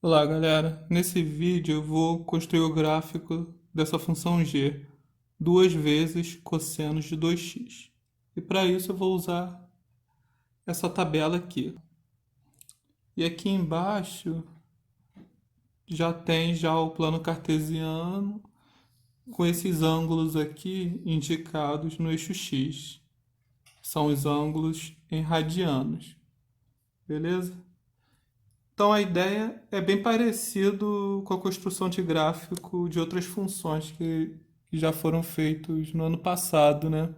Olá, galera. Nesse vídeo eu vou construir o gráfico dessa função g, duas vezes cosseno de 2x. E para isso eu vou usar essa tabela aqui. E aqui embaixo já tem o plano cartesiano com esses ângulos aqui indicados no eixo x. São os ângulos em radianos, beleza? Então a ideia é bem parecido com a construção de gráfico de outras funções que já foram feitos no ano passado, né?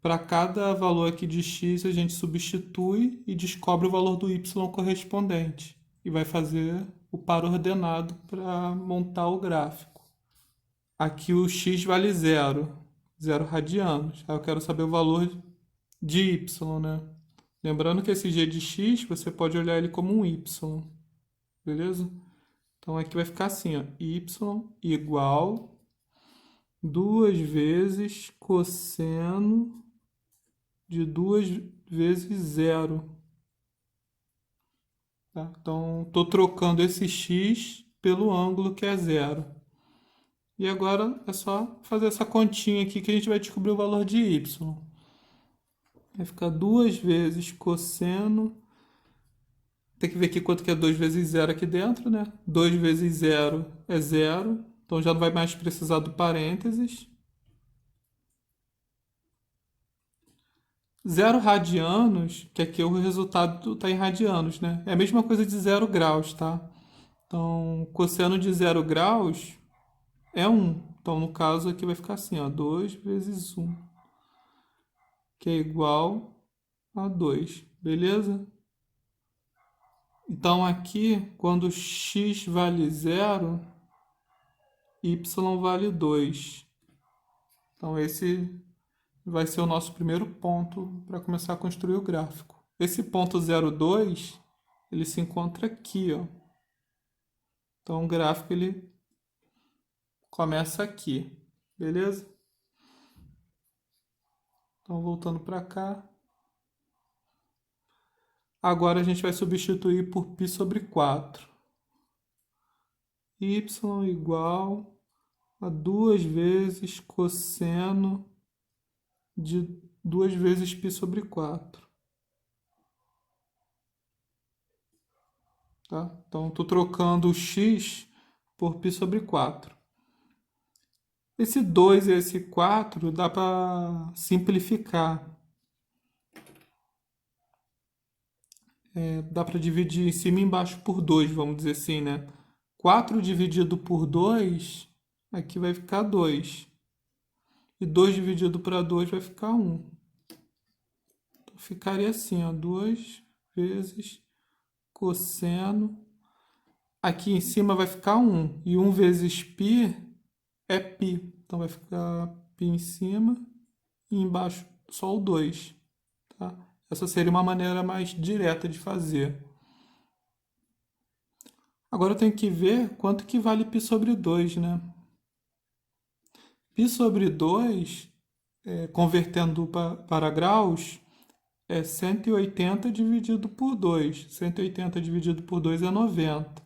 Para cada valor aqui de x, a gente substitui e descobre o valor do y correspondente. E vai fazer o par ordenado para montar o gráfico. Aqui o x vale zero, zero radianos. Aí eu quero saber o valor de y, né? Lembrando que esse g de x, você pode olhar ele como um y, beleza? Então aqui vai ficar assim, ó, y igual duas vezes cosseno de duas vezes zero. Tá? Então estou trocando esse x pelo ângulo que é zero. E agora é só fazer essa continha aqui que a gente vai descobrir o valor de y. Vai ficar duas vezes cosseno. Tem que ver aqui quanto que é 2 vezes zero aqui dentro, né? 2 vezes zero é zero. Então já não vai mais precisar do parênteses. Zero radianos, que aqui o resultado está em radianos, né? É a mesma coisa de zero graus, tá? Então, cosseno de zero graus é 1. Então, no caso aqui vai ficar assim, ó, 2 vezes 1, que é igual a 2, beleza? Então, aqui, quando x vale zero, y vale 2. Então, esse vai ser o nosso primeiro ponto para começar a construir o gráfico. Esse ponto 0,2, ele se encontra aqui, ó. Então o gráfico ele começa aqui, beleza? Então voltando para cá. Agora a gente vai substituir por π sobre 4. Y igual a 2 vezes cosseno de 2 vezes π sobre 4. Tá? Então, estou trocando o x por π sobre 4. Esse 2 e esse 4 dá para simplificar. Dá para dividir em cima e embaixo por 2, vamos dizer assim, né? 4 dividido por 2, aqui vai ficar 2. E 2 dividido para 2 vai ficar 1. Então, ficaria assim, ó, 2 vezes cosseno. Aqui em cima vai ficar 1. E 1 vezes π é π. Então vai ficar π em cima e embaixo só o 2. Tá? Essa seria uma maneira mais direta de fazer. Agora eu tenho que ver quanto que vale π sobre 2, né? Π sobre 2, convertendo para graus, é 180 dividido por 2. 180 dividido por 2 é 90.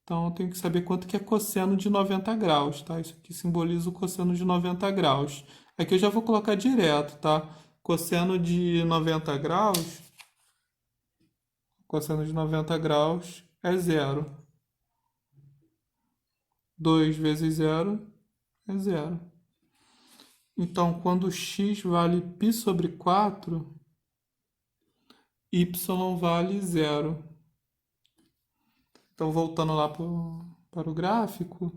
Então eu tenho que saber quanto que é cosseno de 90 graus, tá? Isso aqui simboliza o cosseno de 90 graus. Aqui eu já vou colocar direto, tá? Cosseno de 90 graus, cosseno de 90 graus é zero. 2 vezes zero é zero. Então, quando x vale π sobre 4, y vale zero. Então, voltando lá para o gráfico,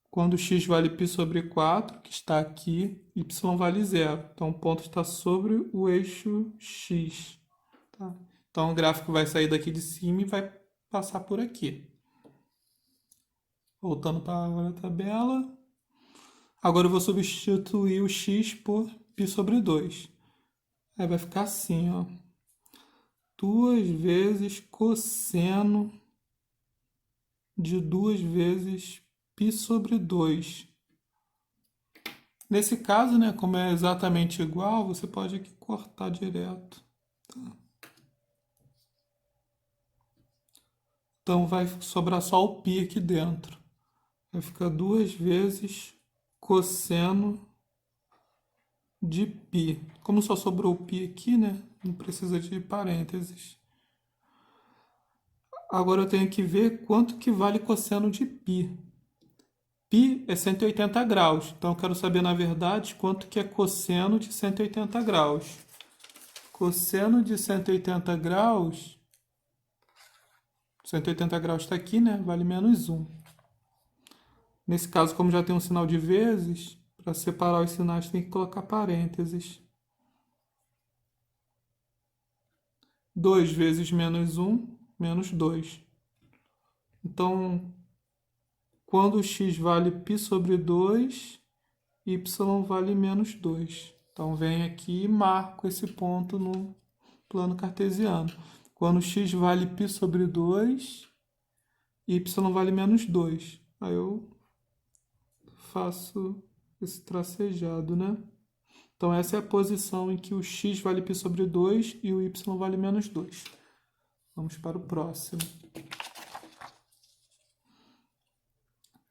quando x vale π sobre 4, que está aqui, y vale zero. Então, o ponto está sobre o eixo x. Tá? Então, o gráfico vai sair daqui de cima e vai passar por aqui. Voltando para a tabela. Agora eu vou substituir o x por π sobre 2. Aí vai ficar assim, ó. 2 vezes cosseno de 2 vezes π sobre 2. Nesse caso, né, como é exatamente igual, você pode aqui cortar direto. Tá? Então vai sobrar só o π aqui dentro. Vai ficar 2 vezes cosseno de π. Como só sobrou o π aqui, né? Não precisa de parênteses. Agora eu tenho que ver quanto que vale cosseno de π. Π é 180 graus. Então eu quero saber, na verdade, quanto que é cosseno de 180 graus. Cosseno de 180 graus... 180 graus está aqui, né? Vale menos 1. Nesse caso, como já tem um sinal de vezes, para separar os sinais tem que colocar parênteses. 2 vezes menos 1, menos 2. Então, quando x vale π sobre 2, y vale menos 2. Então, venho aqui e marco esse ponto no plano cartesiano. Quando x vale π sobre 2, y vale menos 2. Aí eu faço esse tracejado, né? Então, essa é a posição em que o x vale π sobre 2 e o y vale menos 2. Vamos para o próximo.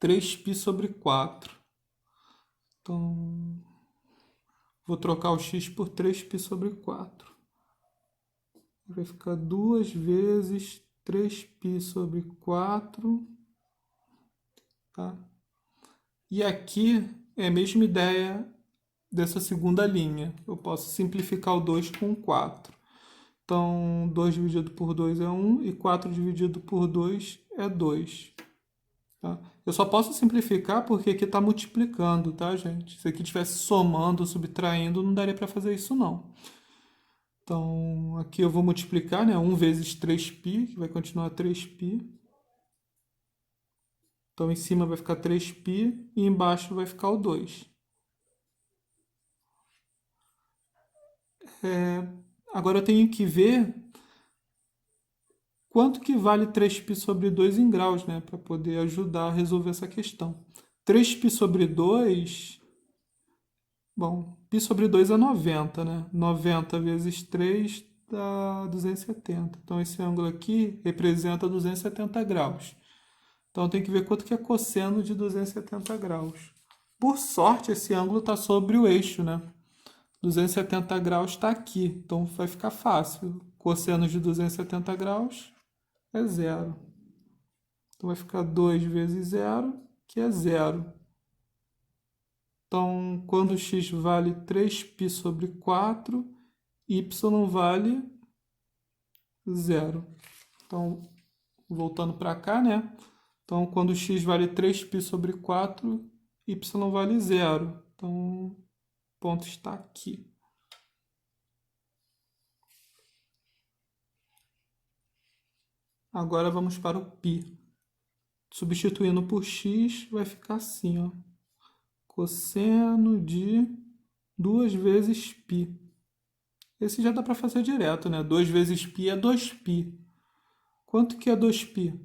3π sobre 4. Então, vou trocar o x por 3π sobre 4. Vai ficar 2 vezes 3π sobre 4. Tá? E aqui é a mesma ideia dessa segunda linha. Eu posso simplificar o 2 com 4. Então, 2 dividido por 2 é 1 e 4 dividido por 2 é 2. Tá? Eu só posso simplificar porque aqui está multiplicando, tá, gente? Se aqui estivesse somando, subtraindo, não daria para fazer isso, não. Então, aqui eu vou multiplicar, né? 1 vezes 3π, que vai continuar 3π. Então, em cima vai ficar 3π e embaixo vai ficar o 2. Agora eu tenho que ver quanto que vale 3π sobre 2 em graus, né? Para poder ajudar a resolver essa questão. 3π sobre 2... Bom, π sobre 2 é 90, né? 90 vezes 3 dá 270. Então, esse ângulo aqui representa 270 graus. Então, tem que ver quanto que é cosseno de 270 graus. Por sorte, esse ângulo está sobre o eixo, né? 270 graus está aqui, então vai ficar fácil. Cosseno de 270 graus é zero. Então, vai ficar 2 vezes zero, que é zero. Então, quando x vale 3π sobre 4, y vale zero. Então, voltando para cá, né? Então, quando x vale 3π sobre 4, y vale zero. Então, o ponto está aqui. Agora vamos para o π. Substituindo por x, vai ficar assim, ó. Cosseno de 2 vezes π. Esse já dá para fazer direto, né? 2 vezes π é 2π. Quanto que é 2π?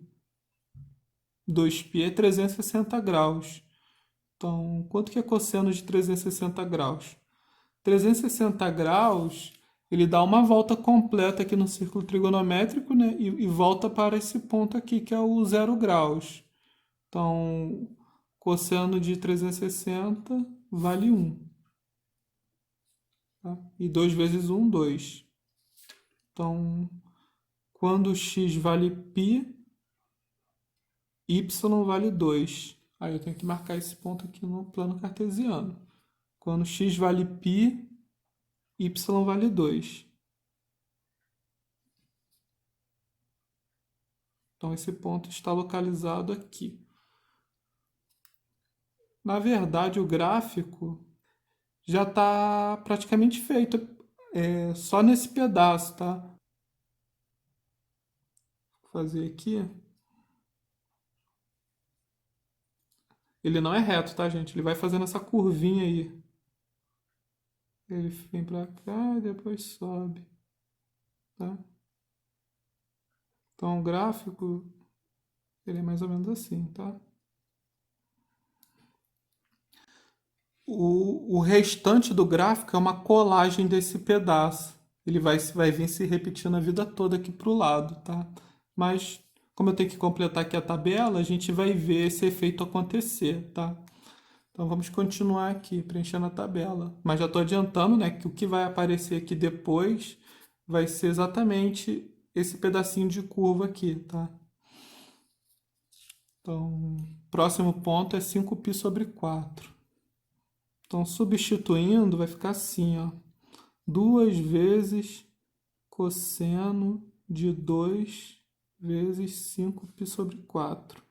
2π é 360 graus. Então, quanto que é cosseno de 360 graus? 360 graus, ele dá uma volta completa aqui no círculo trigonométrico, né? E volta para esse ponto aqui, que é o 0 graus. Então, cosseno de 360 vale 1. Tá? E 2 vezes 1, 2. Então, quando x vale π, y vale 2. Aí eu tenho que marcar esse ponto aqui no plano cartesiano. Quando x vale π, y vale 2. Então, esse ponto está localizado aqui. Na verdade, o gráfico já está praticamente feito. Só nesse pedaço, tá? Vou fazer aqui. Ele não é reto, tá, gente? Ele vai fazendo essa curvinha aí. Ele vem pra cá e depois sobe. Tá? Então, o gráfico, ele é mais ou menos assim, tá? O restante do gráfico é uma colagem desse pedaço. Ele vai vir se repetindo a vida toda aqui pro lado, tá? Mas Como eu tenho que completar aqui a tabela, a gente vai ver esse efeito acontecer, tá? Então vamos continuar aqui, preenchendo a tabela. Mas já estou adiantando, né, que o que vai aparecer aqui depois vai ser exatamente esse pedacinho de curva aqui, tá? Então, próximo ponto é 5π sobre 4. Então, substituindo, vai ficar assim, ó. 2 vezes cosseno de 2 vezes 5π sobre 4.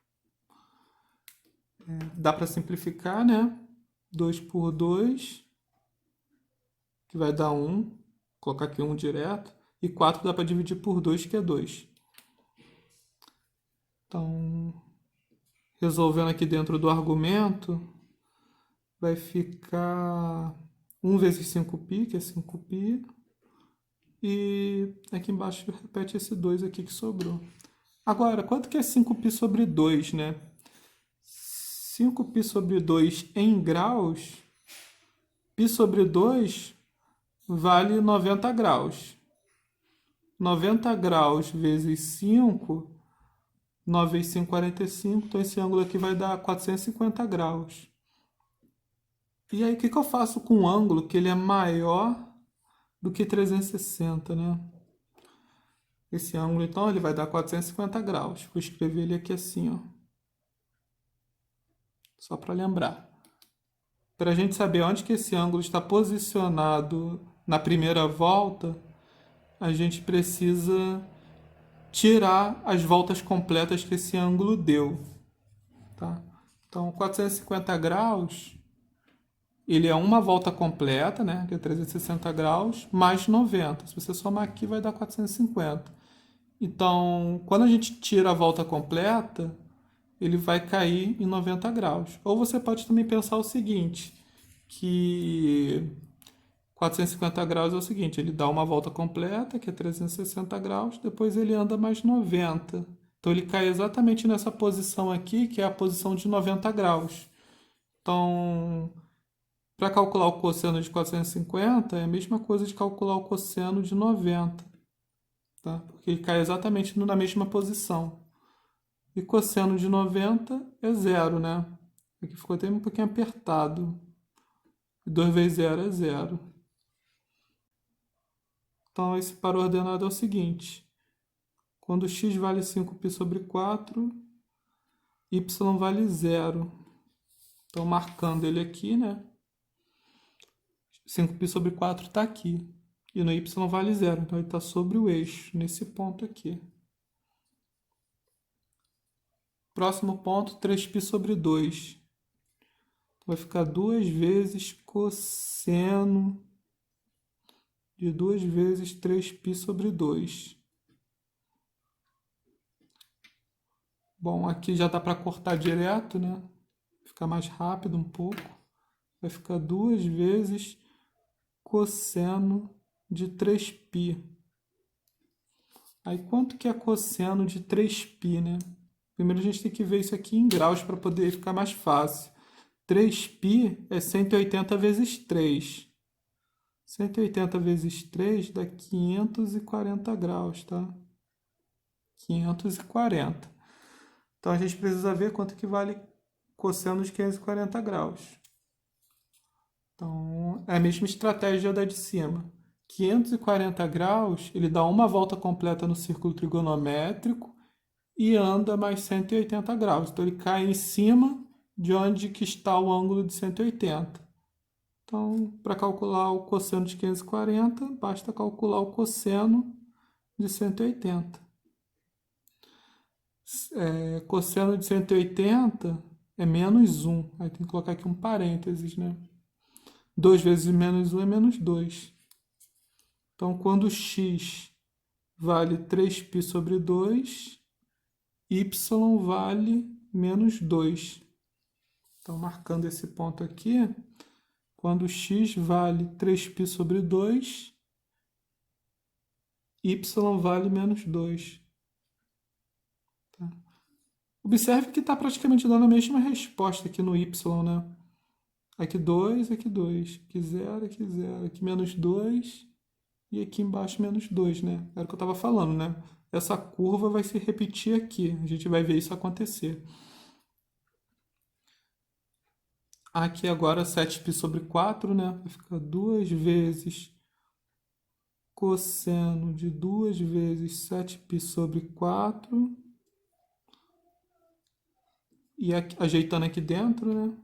Dá para simplificar, né? 2 por 2, que vai dar 1. Vou colocar aqui 1 direto. E 4 dá para dividir por 2, que é 2. Então, resolvendo aqui dentro do argumento, vai ficar 1 vezes 5π, que é 5π. E aqui embaixo repete esse 2 aqui que sobrou. Agora, quanto que é 5π sobre 2, né? 5π sobre 2 em graus, π sobre 2 vale 90 graus. 90 graus vezes 5, 9 vezes 5, 45. Então, esse ângulo aqui vai dar 450 graus. E aí, o que eu faço com um ângulo que ele é maior do que 360, né? Esse ângulo, então, ele vai dar 450 graus. Vou escrever ele aqui assim, ó. Só para lembrar. Para a gente saber onde que esse ângulo está posicionado na primeira volta, a gente precisa tirar as voltas completas que esse ângulo deu. Tá? Então, 450 graus, ele é uma volta completa, né? Que é 360 graus, mais 90. Se você somar aqui, vai dar 450. Então, quando a gente tira a volta completa, ele vai cair em 90 graus. Ou você pode também pensar o seguinte, que 450 graus é o seguinte, ele dá uma volta completa, que é 360 graus, depois ele anda mais 90. Então, ele cai exatamente nessa posição aqui, que é a posição de 90 graus. Então, para calcular o cosseno de 450, é a mesma coisa de calcular o cosseno de 90. Tá? Porque ele cai exatamente na mesma posição. E cosseno de 90 é zero, né? Aqui ficou até um pouquinho apertado. 2 vezes zero é zero. Então, esse par ordenado é o seguinte. Quando x vale 5π sobre 4, y vale zero. Então, marcando ele aqui, né? 5π sobre 4 está aqui. E no y vale zero. Então, ele está sobre o eixo, nesse ponto aqui. Próximo ponto, 3π sobre 2. Vai ficar 2 vezes cosseno de 2 vezes 3π sobre 2. Bom, aqui já dá para cortar direto, né? Ficar mais rápido um pouco. Vai ficar 2 vezes cosseno de 3π. Aí, quanto que é cosseno de 3π, né? Primeiro a gente tem que ver isso aqui em graus para poder ficar mais fácil. 3π é 180 vezes 3. 180 vezes 3 dá 540 graus, tá? 540. Então, a gente precisa ver quanto que vale cosseno de 540 graus. Então, é a mesma estratégia da de cima. 540 graus, ele dá uma volta completa no círculo trigonométrico e anda mais 180 graus. Então, ele cai em cima de onde que está o ângulo de 180. Então, para calcular o cosseno de 540, basta calcular o cosseno de 180. Cosseno de 180 é menos 1. Aí tem que colocar aqui um parênteses, né? 2 vezes menos 1 é menos 2. Então, quando x vale 3π sobre 2, y vale menos 2. Então, marcando esse ponto aqui, quando x vale 3π sobre 2, y vale menos 2. Tá? Observe que está praticamente dando a mesma resposta aqui no y, né? Aqui 2, aqui 2, aqui 0, aqui 0, aqui menos 2 e aqui embaixo menos 2, né? Era o que eu estava falando, né? essa curva vai se repetir aqui. A gente vai ver isso acontecer. Aqui agora 7π sobre 4, né? Vai ficar 2 vezes cosseno de 2 vezes 7π sobre 4. E aqui, ajeitando aqui dentro, né?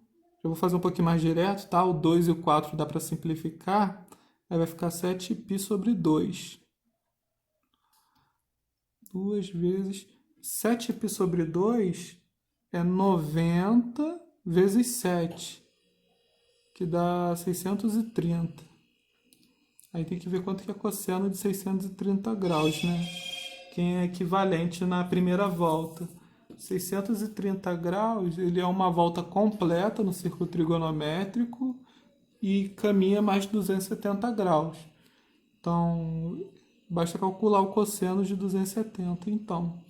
Eu vou fazer um pouquinho mais direto, tá? O 2 e o 4 dá para simplificar. Aí vai ficar 7π sobre 2. 2 vezes 7π sobre 2 é 90 vezes 7, que dá 630. Aí tem que ver quanto que é cosseno de 630 graus, né? Que é equivalente na primeira volta. 630 graus, ele é uma volta completa no círculo trigonométrico e caminha mais 270 graus. Então, basta calcular o cosseno de 270, então.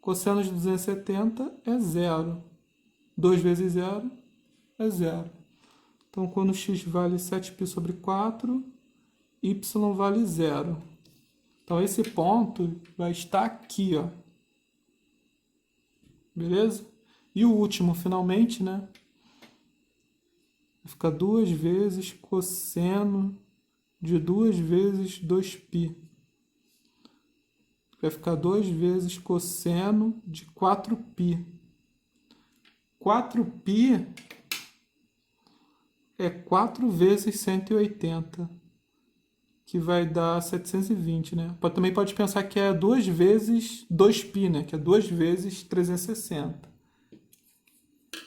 Cosseno de 270 é zero. 2 vezes zero é zero. Então, quando x vale 7π sobre 4, y vale zero. Então, esse ponto vai estar aqui, ó. Beleza? E o último, finalmente, né? Vai ficar 2 vezes cosseno de 2 vezes 2π. Vai ficar 2 vezes cosseno de 4π. 4π é 4 vezes 180, que vai dar 720, né? Também pode pensar que é 2 vezes 2π, né? Que é 2 vezes 360,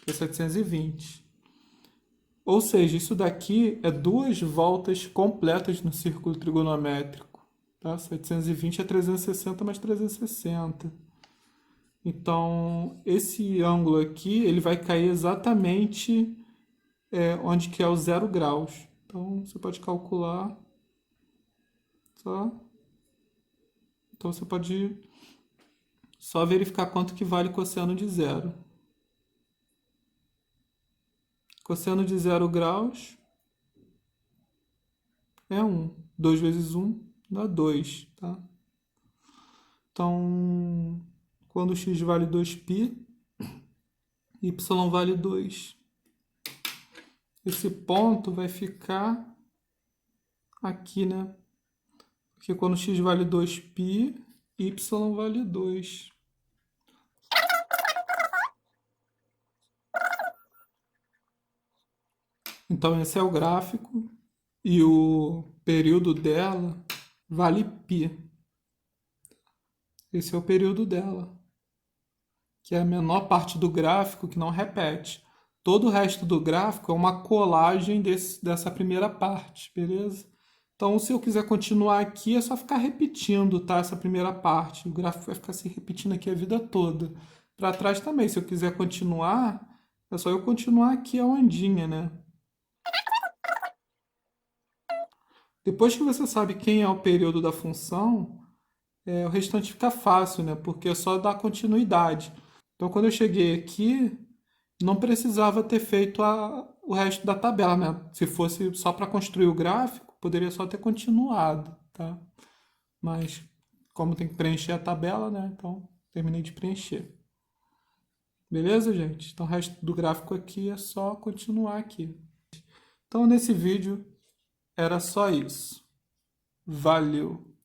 que é 720. Ou seja, isso daqui é 2 voltas completas no círculo trigonométrico. Tá? 720 é 360 mais 360. Então, esse ângulo aqui, ele vai cair exatamente onde que é o 0 graus. Então, você pode calcular. Só. Então, você pode só verificar quanto que vale cosseno de zero. Cosseno de 0 graus é 1. 2 vezes 1 dá 2, tá? Então, quando x vale 2π, y vale 2. Esse ponto vai ficar aqui, né? Porque quando x vale 2π, y vale 2. Então, esse é o gráfico e o período dela vale π. Esse é o período dela, que é a menor parte do gráfico que não repete. Todo o resto do gráfico é uma colagem dessa primeira parte, beleza? Então, se eu quiser continuar aqui, é só ficar repetindo, tá? Essa primeira parte. O gráfico vai ficar se repetindo aqui a vida toda. Para trás também, se eu quiser continuar, é só eu continuar aqui a ondinha, né? Depois que você sabe quem é o período da função, o restante fica fácil, né? Porque é só dar continuidade. Então, quando eu cheguei aqui, não precisava ter feito o resto da tabela, né? Se fosse só para construir o gráfico, poderia só ter continuado, tá? Mas, como tem que preencher a tabela, né? Então, terminei de preencher. Beleza, gente? Então, o resto do gráfico aqui é só continuar aqui. Então, nesse vídeo, era só isso. Valeu!